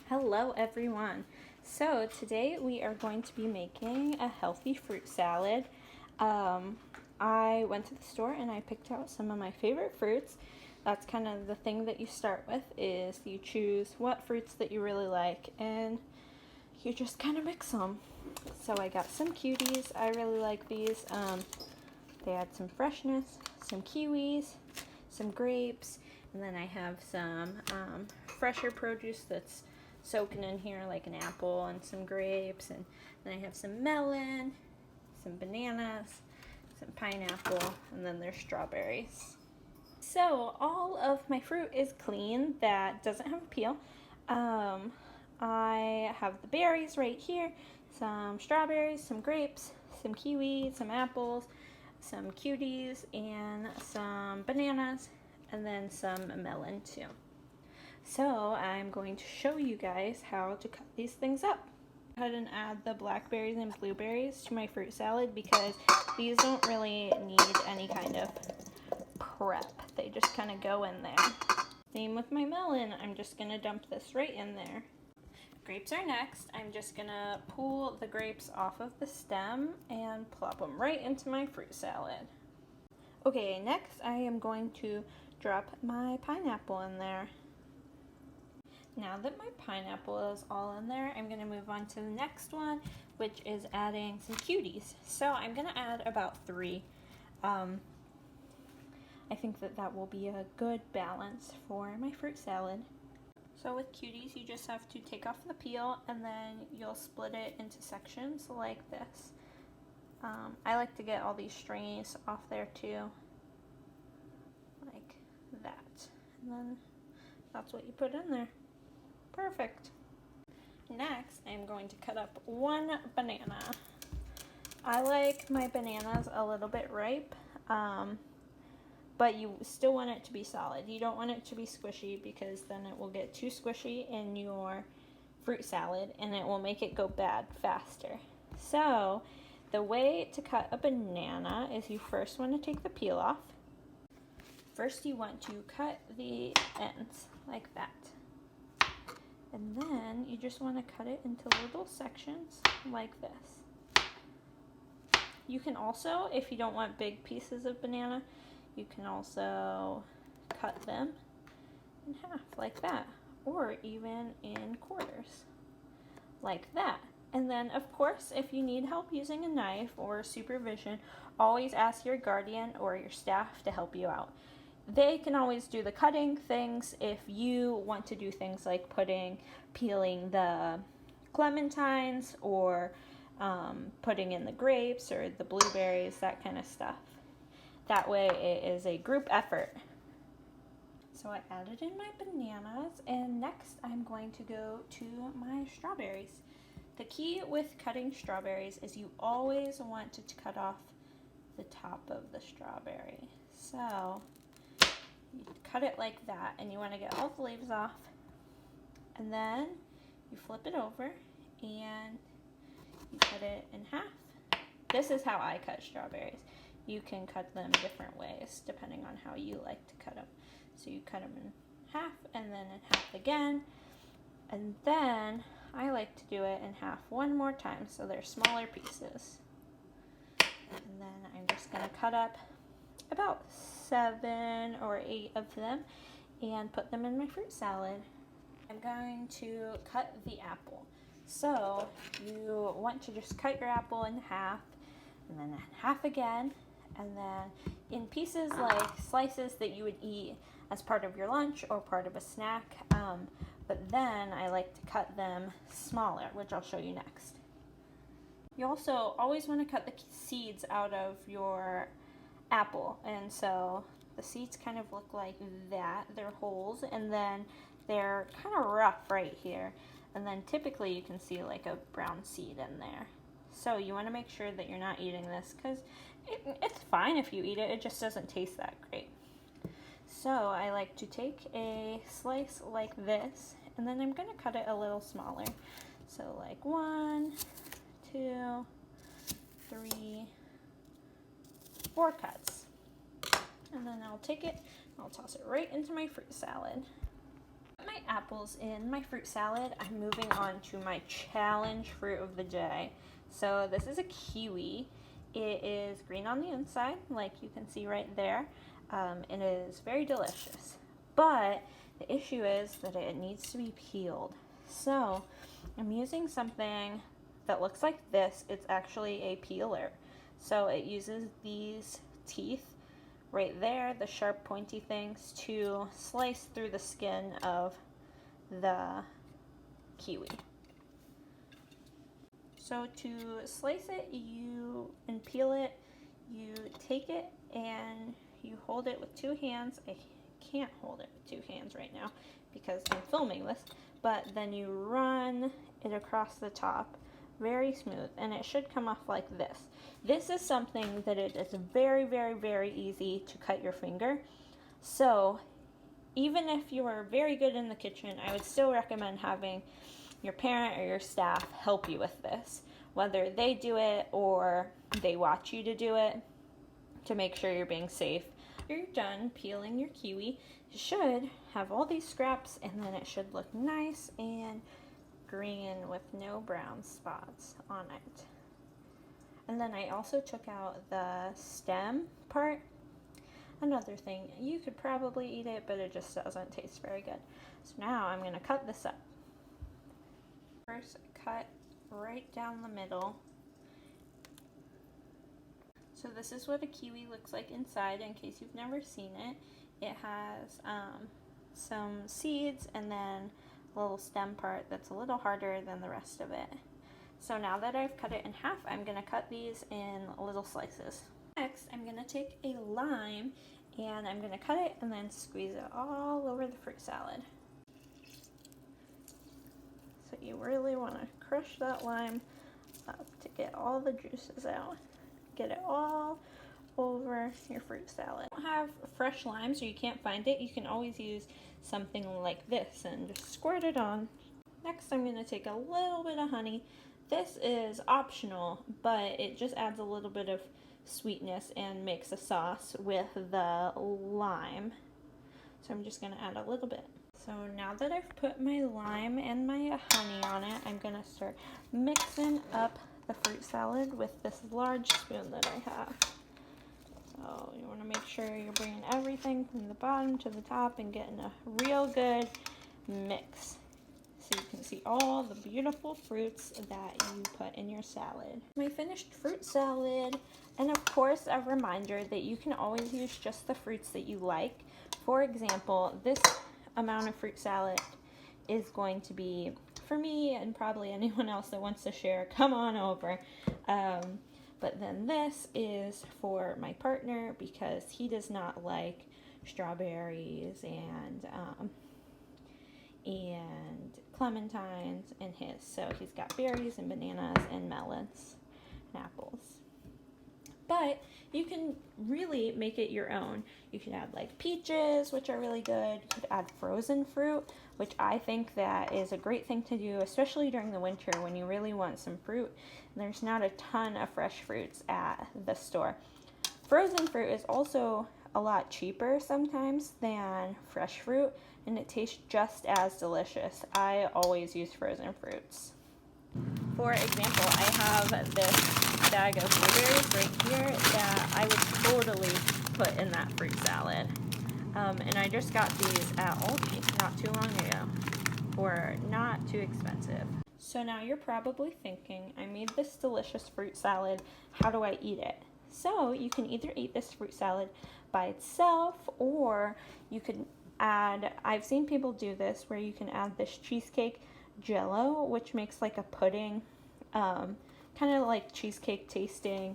Hello everyone. So today we are going to be making a healthy fruit salad. I went to the store and I picked out some of my favorite fruits. That's kind of the thing that you start with, is you choose what fruits that you really like and you just kind of mix them. So I got some cuties. I really like these. They add some freshness, some kiwis, some grapes, and then I have some fresher produce that's soaking in here, like an apple and some grapes, and then I have some melon, some bananas, some pineapple, and then there's strawberries. So all of my fruit is clean, that doesn't have a peel. I have the berries right here, some strawberries, some grapes, some kiwis, some apples, some cuties, and some bananas, and then some melon too. So I'm going to show you guys how to cut these things up. Go ahead and add the blackberries and blueberries to my fruit salad because these don't really need any kind of prep. They just kind of go in there. Same with my melon. I'm just going to dump this right in there. Grapes are next. I'm just going to pull the grapes off of the stem and plop them right into my fruit salad. Okay, next I am going to drop my pineapple in there. Now that my pineapple is all in there, I'm going to move on to the next one, which is adding some cuties. So I'm going to add about 3. I think that will be a good balance for my fruit salad. So with cuties, you just have to take off the peel and then you'll split it into sections like this. I like to get all these strings off there too, like that. And then that's what you put in there. Perfect. Next, I'm going to cut up 1 banana. I like my bananas a little bit ripe, but you still want it to be solid. You don't want it to be squishy because then it will get too squishy in your fruit salad and it will make it go bad faster. So the way to cut a banana is you first want to take the peel off. First you want to cut the ends like that. And then you just want to cut it into little sections like this. You can also, if you don't want big pieces of banana, you can also cut them in half like that, or even in quarters like that. And then of course, if you need help using a knife or supervision, always ask your guardian or your staff to help you out. They can always do the cutting things if you want to do things like peeling the clementines or putting in the grapes or the blueberries, that kind of stuff. That way it is a group effort. So I added in my bananas, and next I'm going to go to my strawberries. The key with cutting strawberries is you always want to cut off the top of the strawberry. So you cut it like that, and you want to get all the leaves off, and then you flip it over and you cut it in half. This is how I cut strawberries. You can cut them different ways depending on how you like to cut them. So you cut them in half and then in half again, and then I like to do it in half one more time so they're smaller pieces. And then I'm just going to cut up about 7 or 8 of them and put them in my fruit salad. I'm going to cut the apple. So you want to just cut your apple in half and then in half again, and then in pieces like slices that you would eat as part of your lunch or part of a snack. But then I like to cut them smaller, which I'll show you next. You also always want to cut the seeds out of your apple, and so the seeds kind of look like that. They're holes, and then they're kind of rough right here, and then typically you can see like a brown seed in there. So you want to make sure that you're not eating this because it's fine if you eat it, it just doesn't taste that great. So I like to take a slice like this, and then I'm going to cut it a little smaller. So like 1, 2, 3, 4 cuts. And then I'll take it, I'll toss it right into my fruit salad. my apples in my fruit salad, I'm moving on to my challenge fruit of the day. So this is a kiwi. It is green on the inside, like you can see right there. It is very delicious. But the issue is that it needs to be peeled. So I'm using something that looks like this. It's actually a peeler. So it uses these teeth right there, the sharp pointy things, to slice through the skin of the kiwi. So to slice it and peel it, you take it and you hold it with two hands. I can't hold it with two hands right now because I'm filming this, but then you run it across the top very smooth, and it should come off like this. This is something that it is very, very, very easy to cut your finger. So even if you are very good in the kitchen, I would still recommend having your parent or your staff help you with this, whether they do it or they watch you to do it, to make sure you're being safe. You're done peeling your kiwi. You should have all these scraps, and then it should look nice and green with no brown spots on it. And then I also took out the stem part. Another thing, you could probably eat it, but it just doesn't taste very good. So now I'm going to cut this up. First, cut right down the middle. So this is what a kiwi looks like inside, in case you've never seen it. It has some seeds and then a little stem part that's a little harder than the rest of it. So now that I've cut it in half, I'm going to cut these in little slices. Next, I'm going to take a lime and I'm going to cut it and then squeeze it all over the fruit salad. So you really want to crush that lime up to get all the juices out. Get it all over your fruit salad. If you don't have fresh limes or you can't find it, you can always use something like this and just squirt it on. Next, I'm going to take a little bit of honey. This is optional, but it just adds a little bit of sweetness and makes a sauce with the lime. So I'm just going to add a little bit. So now that I've put my lime and my honey on it, I'm going to start mixing up the fruit salad with this large spoon that I have. So you want to make sure you're bringing everything from the bottom to the top and getting a real good mix. So you can see all the beautiful fruits that you put in your salad. My finished fruit salad, and of course a reminder that you can always use just the fruits that you like. For example, this amount of fruit salad is going to be for me and probably anyone else that wants to share, come on over. But then this is for my partner because he does not like strawberries and clementines in his. So he's got berries and bananas and melons and apples. But you can really make it your own. You can add like peaches, which are really good. You could add frozen fruit, which I think that is a great thing to do, especially during the winter when you really want some fruit. And there's not a ton of fresh fruits at the store. Frozen fruit is also a lot cheaper sometimes than fresh fruit, and it tastes just as delicious. I always use frozen fruits. For example, I have this bag of blueberries right here that I would totally put in that fruit salad. And I just got these at Aldi not too long ago for not too expensive. So now you're probably thinking, I made this delicious fruit salad, how do I eat it? So you can either eat this fruit salad by itself, or you could add, I've seen people do this where you can add this cheesecake jello, which makes like a pudding, kind of like cheesecake tasting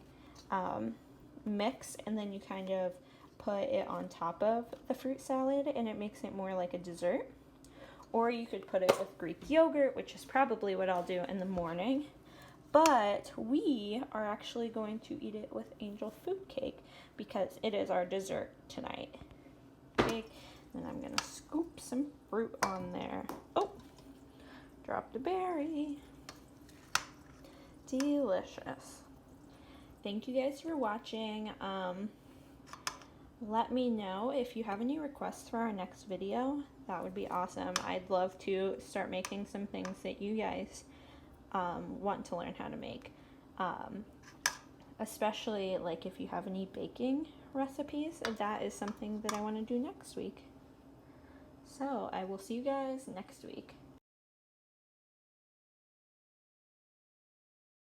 mix, and then you kind of put it on top of the fruit salad and it makes it more like a dessert. Or you could put it with Greek yogurt, which is probably what I'll do in the morning. But we are actually going to eat it with angel food cake because it is our dessert tonight. Okay, and I'm gonna scoop some fruit on there. Oh, dropped a berry. Delicious. Thank you guys for watching. let me know if you have any requests for our next video. That would be awesome. I'd love to start making some things that you guys want to learn how to make. Especially like if you have any baking recipes, that is something that I want to do next week. So I will see you guys next week.